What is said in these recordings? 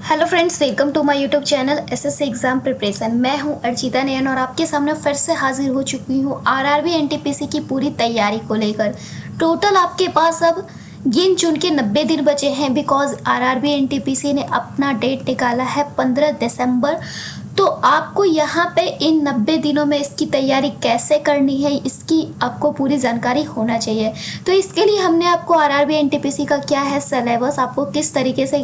Hello friends, welcome to my YouTube channel SSC exam preparation. मैं हूं अर्चिता नयन और आपके सामने फिर से हाजिर हो चुकी हूं आरआरबी एनटीपीसी की पूरी तैयारी को लेकर। टोटल आपके पास अब गिन चुन के 90 दिन बचे हैं, बिकॉज आरआरबी एनटीपीसी ने अपना डेट निकाला है 15 दिसंबर। तो आपको यहाँ पे इन 90 दिनों में इसकी तैयारी कैसे करनी है, इसकी आपको पूरी जानकारी होना चाहिए। तो इसके लिए हमने आपको आरआरबी एनटीपीसी का क्या है सिलेबस, आपको किस तरीके से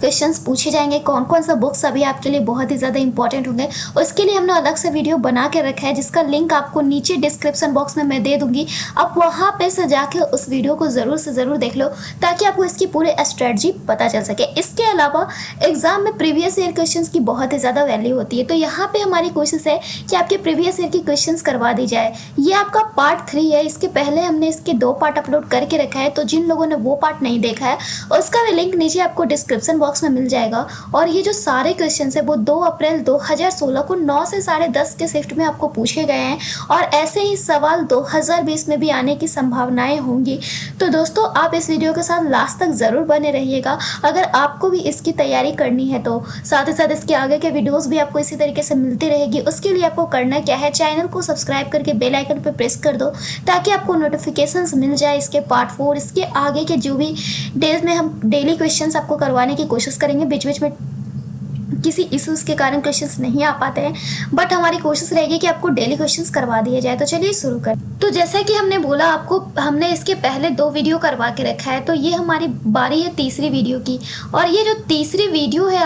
क्वेश्चंस पूछे जाएंगे, कौन कौन सा बुक्स अभी आपके लिए बहुत ही ज़्यादा इंपॉर्टेंट होंगे, उसके लिए हमने अलग से वीडियो बना के रखा है, जिसका लिंक आपको नीचे डिस्क्रिप्शन बॉक्स में मैं दे दूंगी। आप वहाँ पे से जाके उस वीडियो को ज़रूर से ज़रूर देख लो, ताकि आपको इसकी पूरी स्ट्रेटजी पता चल सके। इसके अलावा एग्जाम में प्रीवियस ईयर क्वेश्चंस की बहुत ही ज़्यादा वैल्यू होती है, तो यहाँ पे हमारी कोशिश है कि आपके प्रीवियस ईयर की क्वेश्चंस करवा दी जाए। ये आपका पार्ट 3 है। इसके पहले हमने इसके 2 पार्ट अपलोड करके रखा है, तो जिन लोगों ने वो पार्ट नहीं देखा है उसका भी लिंक नीचे आपको डिस्क्रिप्शन बॉक्स में मिल जाएगा। और ये जो सारे क्वेश्चंस है वो 2 अप्रैल 2016 को 9 से 10:30 के शिफ्ट में आपको पूछे गए हैं, और ऐसे ही सवाल 2020 में भी आने की संभावनाएं होंगी। तो दोस्तों, आप इस वीडियो के साथ लास्ट तक ज़रूर बने रहिएगा अगर आपको भी इसकी तैयारी करनी है। तो साथ ही साथ इसके आगे के वीडियोस भी आपको इसी तरीके से मिलती रहेगी। उसके लिए आपको करना क्या है, चैनल को सब्सक्राइब करके बेल आइकन पर प्रेस कर दो, ताकि आपको नोटिफिकेशंस मिल जाए इसके पार्ट 4, इसके आगे के जो भी डेज में हम डेली क्वेश्चंस आपको करवाने की कोशिश करेंगे। बीच बीच में किसी इश्यूज़ के कारण क्वेश्चंस नहीं आ पाते हैं, बट हमारी कोशिश रहेगी कि आपको डेली क्वेश्चंस करवा दिए जाए। तो चलिए शुरू करें। तो जैसा कि हमने बोला, आपको हमने इसके पहले 2 वीडियो करवा के रखा है, तो ये हमारी बारी है तीसरी वीडियो की। और ये जो तीसरी वीडियो है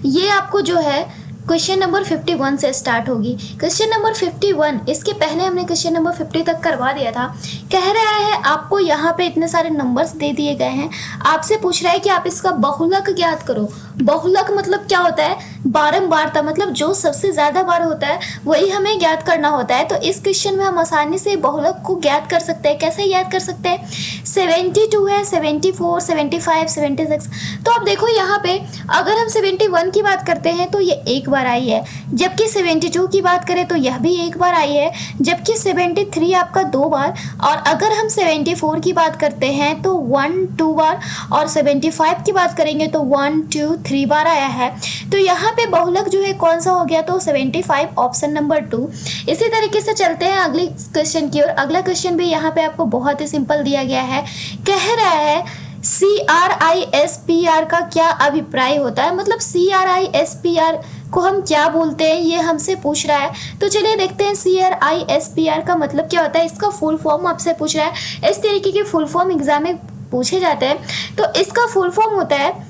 ये आपको जो है क्वेश्चन नंबर 51 से स्टार्ट होगी। क्वेश्चन नंबर 51, इसके पहले हमने क्वेश्चन नंबर 50 तक करवा दिया था। कह रहा है आपको यहाँ पे इतने सारे नंबर्स दे दिए गए हैं, आपसे पूछ रहा है कि आप इसका बहुलक ज्ञात करो। बहुलक मतलब क्या होता है? बारंबारता, मतलब जो सबसे ज़्यादा बार होता है वही हमें ज्ञात करना होता है। तो इस क्वेश्चन में हम आसानी से बहुलक को ज्ञात कर सकते हैं। कैसे ज्ञात कर सकते हैं? 72 है, 74, 75, 76। तो अब देखो यहाँ पे अगर हम 71 की बात करते हैं तो ये एक बार आई है, जबकि 72 की बात करें तो यह भी एक बार आई है, जबकि 73 आपका 2 बार। और अगर हम 74 की बात करते हैं तो 1 2 बार, और 75 की बात करेंगे तो 1 2 3 बार आया है। तो यहाँ पे बहुलक जो है कौन सा हो गया? तो 75, ऑप्शन नंबर 2। इसी तरीके से चलते हैं अगले क्वेश्चन की ओर। अगला क्वेश्चन भी यहाँ पे आपको बहुत ही सिंपल दिया गया है। कह रहा है CRISPR का क्या अभिप्राय होता है, मतलब CRISPR को हम क्या बोलते हैं, ये हमसे पूछ रहा है। तो चलिए देखते हैं CRISPR का मतलब क्या होता है। इसका फुल फॉर्म आपसे पूछ रहा है। इस तरीके के फुल फॉर्म एग्जाम में पूछे जाते हैं। तो इसका फुल फॉर्म होता है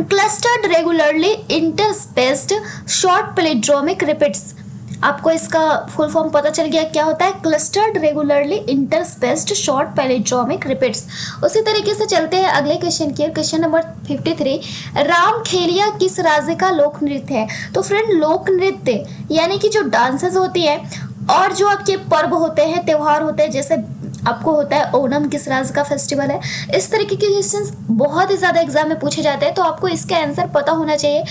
clustered regularly interspaced short palindromic repeats. आपको इसका फुल फॉर्म पता चल गया क्या होता है? Clustered regularly interspaced short palindromic repeats. उसी तरीके से चलते हैं अगले क्वेश्चन की। क्वेश्चन नंबर 53, रामखेलिया किस राज्य का लोक नृत्य है? तो फ्रेंड, लोक नृत्य यानी कि जो डांसेस होती है और जो आपके पर्व होते हैं, त्यौहार होते हैं, जैसे आपको होता है ओणम, किस राज्य का फेस्टिवल है। इस तरीके के क्वेश्चंस बहुत ही ज़्यादा एग्जाम में पूछे जाते हैं, तो आपको इसका आंसर पता होना चाहिए।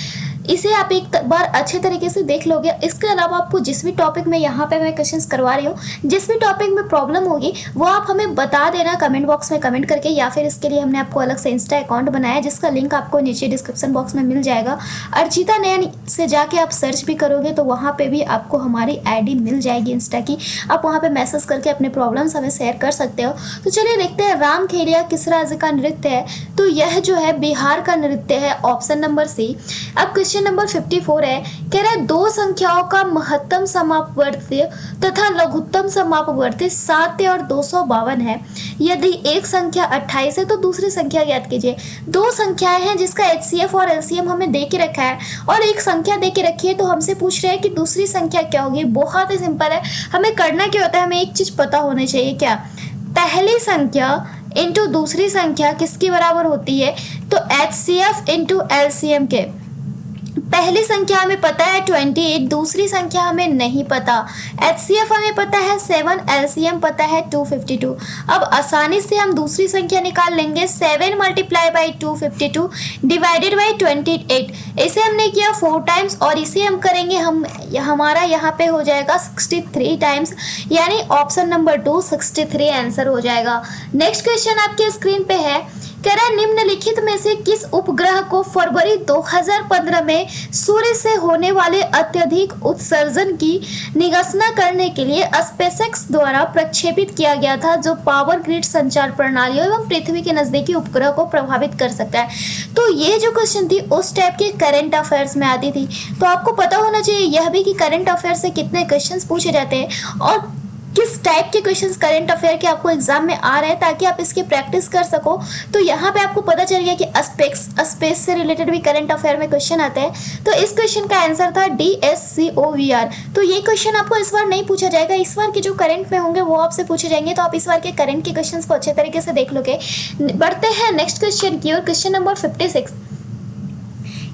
इसे आप एक बार अच्छे तरीके से देख लोगे। इसके अलावा आपको जिस भी टॉपिक में यहाँ पे मैं क्वेश्चंस करवा रही हूँ, जिस भी टॉपिक में प्रॉब्लम होगी वो आप हमें बता देना कमेंट बॉक्स में कमेंट करके, या फिर इसके लिए हमने आपको अलग से इंस्टा अकाउंट बनाया है, जिसका लिंक आपको नीचे डिस्क्रिप्शन बॉक्स में मिल जाएगा। अर्चिता नयन से जाके आप सर्च भी करोगे तो वहाँ पर भी आपको हमारी ID मिल जाएगी इंस्टा की। आप वहाँ पर मैसेज करके अपने प्रॉब्लम्स हमें शेयर कर सकते हो। तो चलिए देखते हैं, रामखेलिया किस राज्य का नृत्य है? तो यह जो है बिहार का नृत्य है, ऑप्शन नंबर C। अब क्वेश्चन नंबर 54 है। कह रहा है 2 संख्याओं का महत्तम समापवर्ती तथा लघुत्तम समापवर्ती 7 और 252 है। यदि एक संख्या 28 है तो दूसरी संख्या ज्ञात कीजिए। 2 संख्याएं हैं जिसका HCF और LCM हमें दे के रखा है, और एक संख्या दे के रखी है, तो हमसे पूछ रहे हैं कि दूसरी संख्या क्या होगी। बहुत ही सिंपल है। हमें करना क्या होता है, हमें एक चीज पता होनी चाहिए। क्या? पहली संख्या इंटू दूसरी संख्या किसके बराबर होती है? तो HCF इंटू LCM के। पहली संख्या हमें पता है 28, दूसरी संख्या हमें नहीं पता। HCF हमें पता है 7, LCM पता है 252। अब आसानी से हम दूसरी संख्या निकाल लेंगे। 7 मल्टीप्लाई बाई 252 डिवाइडेड बाई 28। इसे हमने किया 4 टाइम्स, और इसे हम करेंगे हमारा यहाँ पे हो जाएगा 63 टाइम्स, यानी ऑप्शन नंबर 2 63 आंसर हो जाएगा। नेक्स्ट क्वेश्चन आपके स्क्रीन पे है। कह रहा है निम्नलिखित में से किस उपग्रह को फरवरी 2015 में सूर्य से होने वाले अत्यधिक उत्सर्जन की निगसना करने के लिए स्पेसएक्स द्वारा प्रक्षेपित किया गया था, जो पावर ग्रिड संचार प्रणालियों एवं पृथ्वी के नजदीकी उपग्रह को प्रभावित कर सकता है। तो ये जो क्वेश्चन थी उस टाइप के करंट अफेयर्स में आती थी, तो आपको पता होना चाहिए यह भी कि करंट अफेयर से कितने क्वेश्चंस पूछे जाते हैं और किस टाइप के क्वेश्चंस करंट अफेयर के आपको एग्जाम में आ रहे हैं, ताकि आप इसकी प्रैक्टिस कर सको। तो यहाँ पे आपको पता चल गया कि स्पेस से रिलेटेड भी करंट अफेयर में क्वेश्चन आते हैं। तो इस क्वेश्चन का आंसर था DSCOVR। तो ये क्वेश्चन आपको इस बार नहीं पूछा जाएगा, इस बार के जो करंट में होंगे वो आपसे पूछे जाएंगे। तो आप इस बार के करंट के क्वेश्चन को अच्छे तरीके से देख लोगे। बढ़ते हैं नेक्स्ट क्वेश्चन की और क्वेश्चन नंबर 56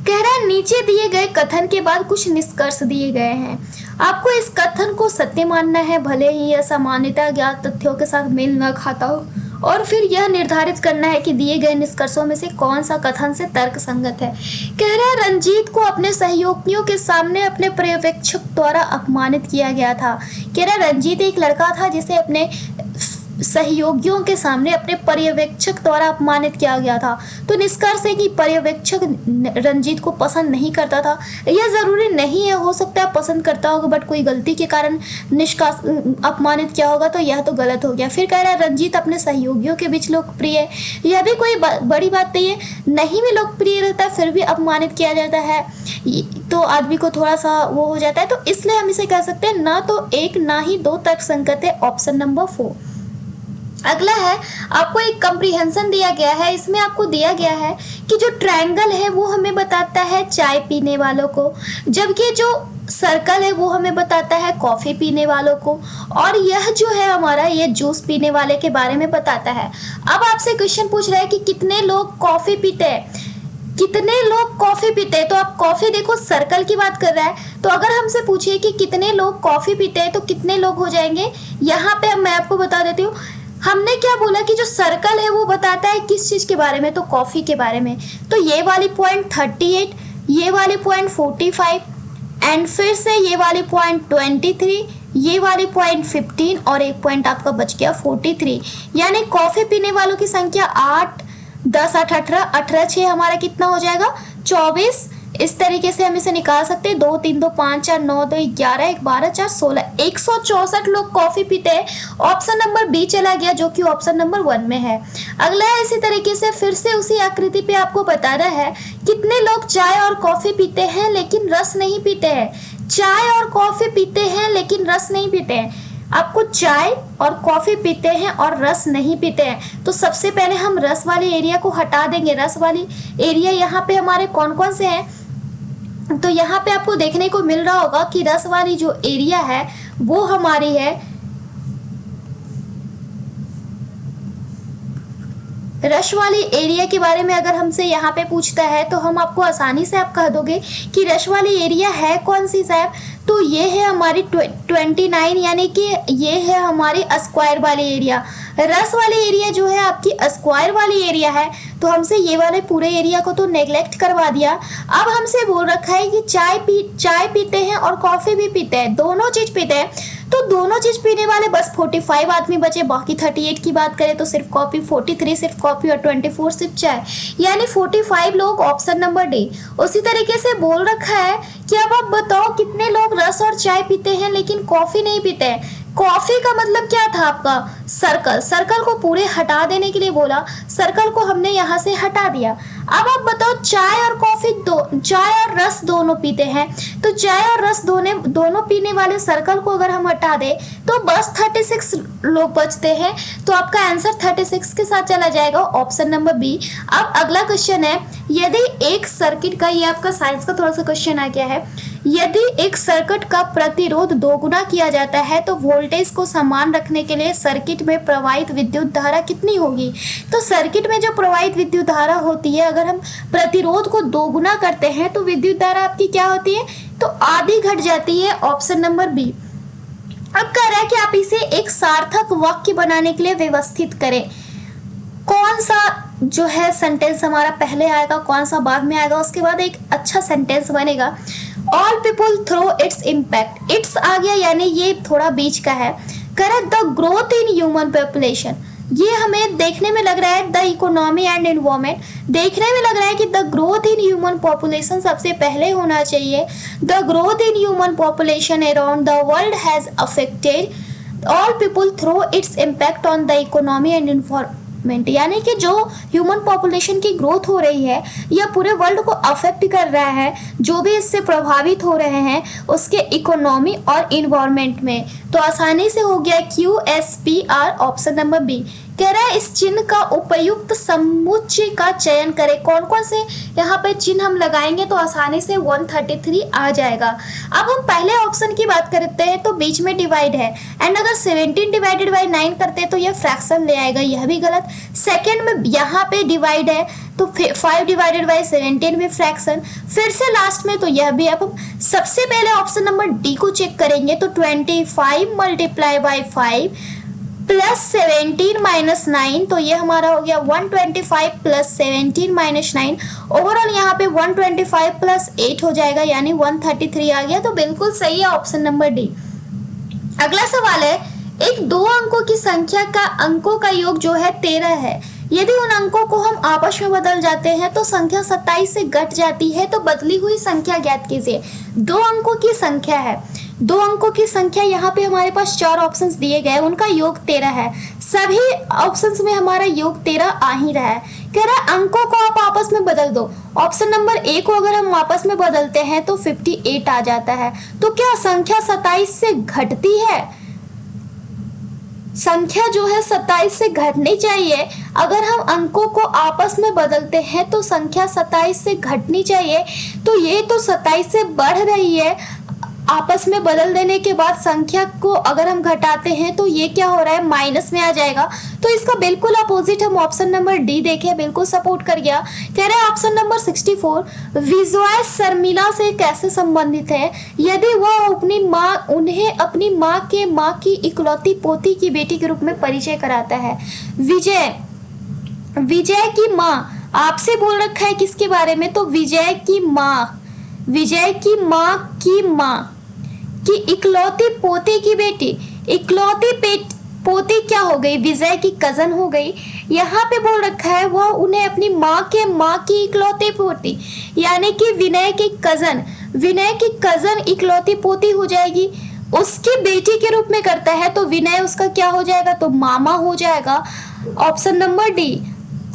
कह रहा है नीचे दिए गए कथन के बाद कुछ निष्कर्ष दिए गए हैं। आपको इस कथन को सत्य मानना है, भले ही यह सामान्यतः ज्ञात तथ्यों के साथ मेल न खाता हो, और फिर यह निर्धारित करना है कि दिए गए निष्कर्षों में से कौन सा कथन से तर्क संगत है। कह रहा है रंजीत को अपने सहयोगियों के सामने अपने पर्यवेक्षक द्वारा अपमानित किया गया था। कह रहा है रंजीत एक लड़का था जिसे अपने सहयोगियों के सामने अपने पर्यवेक्षक द्वारा अपमानित किया गया था। तो निष्कर्ष है कि पर्यवेक्षक रंजीत को पसंद नहीं करता था। यह जरूरी नहीं है, हो सकता है पसंद करता होगा बट कोई गलती के कारण अपमानित किया होगा, तो यह तो गलत हो गया। फिर कह रहा है रंजीत अपने सहयोगियों के बीच लोकप्रिय है, यह भी कोई बड़ी बात नहीं है। नहीं भी लोकप्रिय रहता है फिर भी अपमानित किया जाता है तो आदमी को थोड़ा सा वो हो जाता है। तो इसलिए हम इसे कह सकते हैं ना तो एक ना ही दो तर्क संगत है, ऑप्शन नंबर 4। अगला है आपको एक कंप्रीहेंशन दिया गया है, इसमें आपको दिया गया है कि जो ट्रायंगल है वो हमें बताता है चाय पीने वालों को, जबकि जो सर्कल है वो हमें बताता है कॉफी पीने वालों को, और यह जो है हमारा ये जूस पीने वाले के बारे में बताता है। अब आपसे क्वेश्चन पूछ रहा है कि कितने लोग कॉफी पीते हैं, कितने लोग कॉफी पीते हैं। तो आप कॉफी देखो सर्कल की बात कर रहा है, तो अगर हमसे पूछे कि कितने लोग कॉफी पीते हैं तो कितने लोग हो जाएंगे। यहाँ पे मैं आपको बता देती हूँ, हमने क्या बोला कि जो सर्कल है वो बताता है किस चीज के बारे में, तो कॉफी के बारे में। तो ये वाली पॉइंट 38, ये वाली पॉइंट 45 एंड फिर से ये वाली पॉइंट 23, ये वाली पॉइंट 15 और एक पॉइंट आपका बच गया 43। यानी कॉफी पीने वालों की संख्या 8, 10, 8, 18, 18, 6 हमारा कितना हो जाएगा 24। इस तरीके से हम इसे निकाल सकते हैं। 2, 3, 2, 5, 4, 9, 2, 11, 1, 12, 4, 16, 164 लोग कॉफी पीते हैं। ऑप्शन नंबर बी चला गया जो कि ऑप्शन नंबर 1 में है। अगला है इसी तरीके से फिर से उसी आकृति पे आपको बताना है कितने लोग चाय और कॉफी पीते हैं लेकिन रस नहीं पीते हैं। चाय और कॉफी पीते हैं लेकिन रस नहीं पीते हैं। आपको चाय और कॉफी पीते हैं और रस नहीं पीते हैं, तो सबसे पहले हम रस वाले एरिया को हटा देंगे। रस वाली एरिया यहाँ पे हमारे कौन कौन से हैं, तो यहाँ पे आपको देखने को मिल रहा होगा कि रस वाली जो एरिया है वो हमारी है, रस वाली एरिया के बारे में अगर हमसे यहाँ पे पूछता है तो हम आपको आसानी से आप कह दोगे कि रस वाली एरिया है कौन सी साहब, तो ये है हमारी 29, यानी कि ये है हमारी स्क्वायर वाली एरिया। रस वाली एरिया जो है आपकी स्क्वायर वाली एरिया है, तो हमसे ये वाले पूरे एरिया को तो नेग्लेक्ट करवा दिया। अब हमसे बोल रखा है कि चाय पीते हैं और कॉफी भी पीते हैं, दोनों चीज पीते हैं। तो दोनों चीज पीने वाले बस 45 आदमी बचे, बाकी 38 की बात करें तो सिर्फ कॉफी, 43 सिर्फ कॉफी और 24 सिर्फ चाय, यानी 45 लोग, ऑप्शन नंबर डी। उसी तरीके से बोल रखा है कि अब आप बताओ कितने लोग रस और चाय पीते हैं लेकिन कॉफी नहीं पीते हैं। कॉफी का मतलब क्या था आपका सर्कल, सर्कल को पूरे हटा देने के लिए बोला, सर्कल को हमने यहाँ से हटा दिया। अब आप बताओ चाय और कॉफी चाय और रस दोनों पीते हैं, तो चाय और रस दोनों पीने वाले सर्कल को अगर हम हटा दें तो बस 36 लोग बचते हैं। तो आपका आंसर 36 के साथ चला जाएगा, ऑप्शन नंबर बी। अब अगला क्वेश्चन है, यदि एक सर्किट का, ये आपका साइंस का थोड़ा सा क्वेश्चन आ गया है, यदि एक सर्किट का प्रतिरोध दोगुना किया जाता है तो वोल्टेज को समान रखने के लिए सर्किट में प्रवाहित विद्युत धारा कितनी होगी। तो सर्किट में जो प्रवाहित विद्युत धारा होती है, अगर हम प्रतिरोध को दोगुना करते हैं तो विद्युत धारा आपकी क्या होती है, तो आधी घट जाती है, ऑप्शन नंबर बी। अब कह रहा है कि आप इसे एक सार्थक वाक्य बनाने के लिए व्यवस्थित करें। कौन सा जो है सेंटेंस हमारा पहले आएगा, कौन सा बाद में आएगा, उसके बाद एक अच्छा सेंटेंस बनेगा। All people throw its impact, its आ गया यानी ये थोड़ा बीच का है। Correct the growth in human population, ये हमें देखने में लग रहा है द इकोनॉमी एंड एनवायरमेंट, देखने में लग रहा है कि the growth in human population सबसे पहले होना चाहिए। The growth in human population around the world has affected all people through its impact on the economy and environment, यानी कि जो ह्यूमन पॉपुलेशन की ग्रोथ हो रही है यह पूरे वर्ल्ड को अफेक्ट कर रहा है, जो भी इससे प्रभावित हो रहे हैं उसके इकोनॉमी और इन्वायरमेंट में। तो आसानी से हो गया QSPR ऑप्शन नंबर बी। कह रहा है इस चिन्ह का उपयुक्त समुच्चय का चयन करें। कौन कौन से यहाँ पे चिन्ह हम लगाएंगे तो आसानी से 133 आ जाएगा। अब हम पहले ऑप्शन की बात करते हैं तो बीच में डिवाइड है, एंड अगर 17 डिवाइडेड बाई 9 करते हैं तो यह फ्रैक्शन ले आएगा, यह भी गलत। सेकेंड में यहाँ पे डिवाइड है तो 5 डिवाइडेड बाई 17 भी फ्रैक्शन, फिर से लास्ट में तो यह भी। अब हम सबसे पहले ऑप्शन नंबर डी को चेक करेंगे तो 25 मल्टीप्लाई बाई 5 प्लस 17 माइनस 9, तो ये हमारा हो गया 125 प्लस 17 माइनस 9। ओवरऑल यहाँ पे 125 प्लस 8 हो जाएगा, यानी 133 आ गया। तो बिल्कुल सही है ऑप्शन नंबर डी। अगला सवाल है, एक दो अंकों की संख्या का अंकों का योग जो है 13 है, यदि उन अंकों को हम आपस में बदल जाते हैं तो संख्या 27 से घट जाती है, तो बदली हुई संख्या ज्ञात कीजिए। दो अंकों की संख्या है, दो अंकों की संख्या यहाँ पे हमारे पास 4 ऑप्शंस दिए गए, उनका योग 13 है। सभी ऑप्शंस में हमारा योग 13 आ ही रहा है। कह रहा है अंकों को आप आपस में बदल दो। ऑप्शन नंबर ए को अगर हम आपस में बदलते हैं तो 58 आ जाता है। तो क्या संख्या 27 से घटती है? संख्या जो है 27 से घटनी चाहिए। अगर हम अंकों को आपस में बदलते हैं तो संख्या 27 से घटनी चाहिए। तो ये तो 27 से बढ़ रही है, आपस में बदल देने के बाद संख्या को अगर हम घटाते हैं तो ये क्या हो रहा है, माइनस में आ जाएगा। तो इसका बिल्कुल अपोजिट हम ऑप्शन नंबर डी देखें, बिल्कुल सपोर्ट कर गया। कह रहे हैं ऑप्शन नंबर 64 विजय शर्मिला से कैसे संबंधित है, यदि वह उन्हें अपनी माँ की इकलौती पोती की बेटी के रूप में परिचय कराता है। विजय की माँ आपसे बोल रखा है किसके बारे में, तो विजय की माँ की इकलौती पोती की बेटी। इकलौती पोती क्या हो गई, विजय की कजन हो गई। यहाँ पे बोल रखा है वह उन्हें अपनी माँ की इकलौती पोती, यानी कि विनय की कजन इकलौती पोती हो जाएगी, उसकी बेटी के रूप में करता है तो विनय उसका क्या हो जाएगा, तो मामा हो जाएगा। Option number D.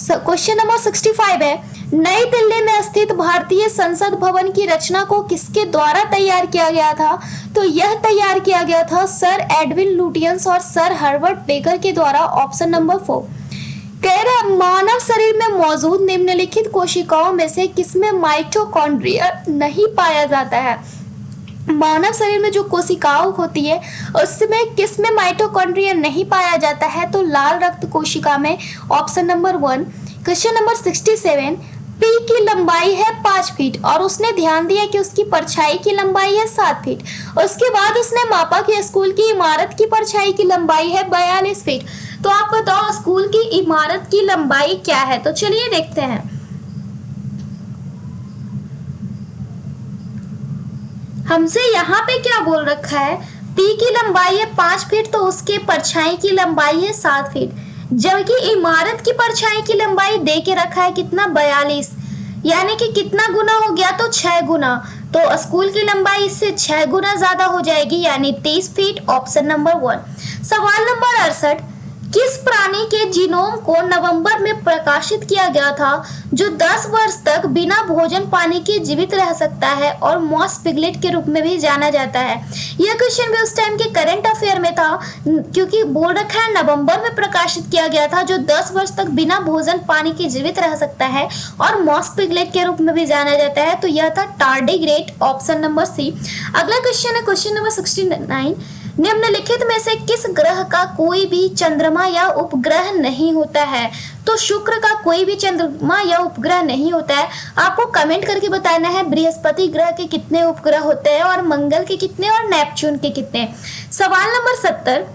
Question number 65 है, नई दिल्ली में स्थित भारतीय संसद भवन की रचना को किसके द्वारा तैयार किया गया था, तो यह तैयार किया गया था सर एडविन लुटियंस और सर हर्बर्ट बेकर के द्वारा। Option number 4। कह रहा मानव शरीर में मौजूद निम्नलिखित कोशिकाओं में से किसमें माइटोकॉन्ड्रिया नहीं पाया जाता है। मानव शरीर में जो कोशिकाओं होती है उसमें किसमें माइटोकॉन्ड्रिया नहीं पाया जाता है, तो लाल रक्त कोशिका में। Option number 1। Question number 67 P की लंबाई है 5 फीट और उसने ध्यान दिया कि उसकी परछाई की लंबाई है 7 फीट। उसके बाद उसने मापा कि स्कूल की इमारत की परछाई की लंबाई है 42 फीट। तो आप बताओ स्कूल की इमारत की लंबाई क्या है, तो चलिए देखते हैं। हमसे यहाँ पे क्या बोल रखा है, पी की लंबाई है 5 फीट तो उसके परछाई की लंबाई है 7 फीट, जबकि इमारत की परछाई की लंबाई दे के रखा है कितना, 42, यानी कि कितना गुना हो गया, तो 6 गुना। तो स्कूल की लंबाई इससे 6 गुना ज्यादा हो जाएगी, यानी 30 फीट। Option number 1। सवाल नंबर 68 किस प्राणी के जीनोम को नवंबर में प्रकाशित किया गया था जो 10 वर्ष तक बिना भोजन पानी के जीवित रह सकता है और मॉस पिगलेट के रूप में भी जाना जाता है। यह क्वेश्चन भी उस टाइम के करंट अफेयर में था, क्योंकि बोल रखा है नवंबर में प्रकाशित किया गया था जो 10 वर्ष तक बिना भोजन पानी के जीवित रह सकता है और मॉस पिगलेट के रूप में भी जाना जाता है। तो यह था टार्डिग्रेड। ऑप्शन नंबर सी। अगला क्वेश्चन है क्वेश्चन नंबर 69 निम्नलिखित में से किस ग्रह का कोई भी चंद्रमा या उपग्रह नहीं होता है, तो शुक्र का कोई भी चंद्रमा या उपग्रह नहीं होता है। आपको कमेंट करके बताना है बृहस्पति ग्रह के कितने उपग्रह होते हैं और मंगल के कितने और नेपच्यून के कितने। सवाल नंबर 70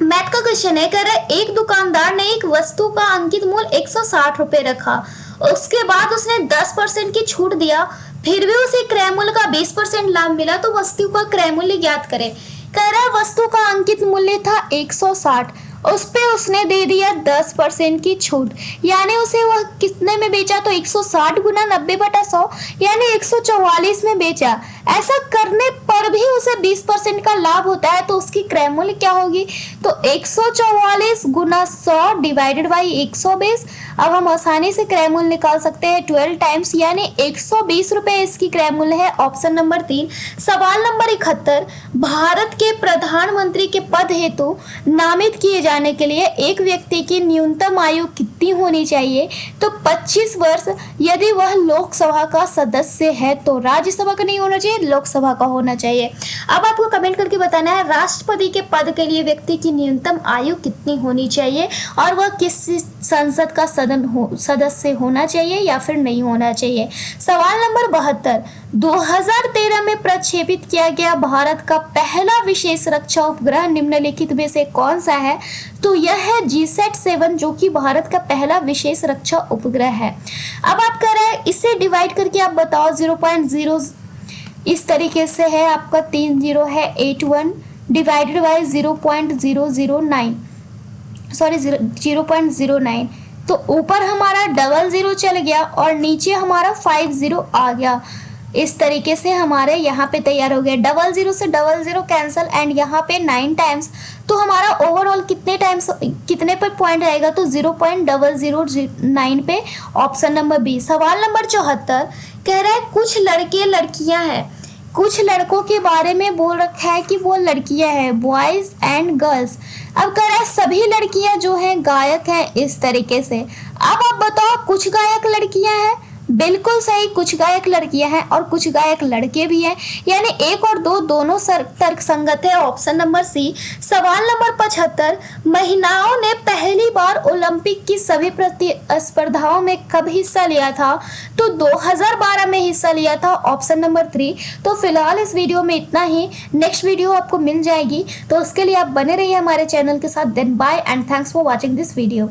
मैथ का क्वेश्चन है, कह रहा है एक दुकानदार ने एक वस्तु का अंकित मूल्य 160 रुपए रखा, उसके बाद उसने 10% की छूट दिया, फिर भी उसे क्रय मूल्य का 20% लाभ मिला, तो वस्तु का क्रय मूल्य ज्ञात करें। कह रहा है वस्तु का अंकित मूल्य था 160 उस पे उसने दे दिया 10% की छूट, यानी उसे वह कितने में बेचा, तो 160 गुना 90/100 यानी 144 में बेचा। ऐसा करने पर भी उसे 20% का लाभ होता है, तो उसकी क्रय मूल्य क्या होगी, तो 144 गुना 100 डिवाइडेड बाई 120। अब हम आसानी से क्रय मूल्य निकाल सकते हैं 12 टाइम्स, यानी 120 रुपए इसकी क्रय मूल्य है। Option number 3। सवाल नंबर 71, भारत के प्रधानमंत्री के पद हेतु नामित किए जाने के लिए एक व्यक्ति की न्यूनतम आयु कितनी होनी चाहिए, तो 25 वर्ष। यदि वह लोकसभा का सदस्य है तो राज्यसभा का नहीं होना चाहिए, लोकसभा का होना चाहिए। अब आपको कमेंट करके बताना है राष्ट्रपति के पद के लिए व्यक्ति की न्यूनतम आयु कितनी होनी चाहिए और वह किस संसद का सदस्य होना चाहिए या फिर नहीं होना चाहिए। सवाल नंबर 72, 2013 में प्रक्षेपित किया गया भारत का पहला विशेष रक्षा उपग्रह निम्नलिखित में से कौन सा है, तो यह है GSAT-7, जो कि भारत का पहला विशेष रक्षा उपग्रह है। अब आप कह रहे हैं इसे डिवाइड करके आप बताओ 0.0, इस तरीके से है आपका 3 0 है 81 डिवाइडेड बाई 0.009, सॉरी 0.09, तो ऊपर हमारा 00 चल गया और नीचे हमारा 50 आ गया। इस तरीके से हमारे यहाँ पे तैयार हो गया। 00 से 00 कैंसिल एंड यहाँ पे 9 टाइम्स, तो हमारा ओवरऑल कितने पर पॉइंट रहेगा, तो 0.009 पे। Option number B. सवाल नंबर 74 कह रहा है कुछ लड़के लड़कियां हैं, कुछ लड़कों के बारे में बोल रखा है कि वो लड़कियां हैं, बॉयज एंड गर्ल्स। अब कह रहा है सभी लड़कियां जो हैं गायक हैं, इस तरीके से। अब आप बताओ कुछ गायक लड़कियां हैं, बिल्कुल सही, कुछ गायक लड़कियां हैं और कुछ गायक लड़के भी हैं, यानी 1 और 2 दोनों तर्क संगत है। Option number C. सवाल नंबर 75, महिलाओं ने पहली बार ओलंपिक की सभी प्रतिस्पर्धाओं में कब हिस्सा लिया था, तो 2012 में हिस्सा लिया था। Option number 3। तो फिलहाल इस वीडियो में इतना ही, नेक्स्ट वीडियो आपको मिल जाएगी, तो उसके लिए आप बने रहिए हमारे चैनल के साथ। Then bye and thanks for watching this video.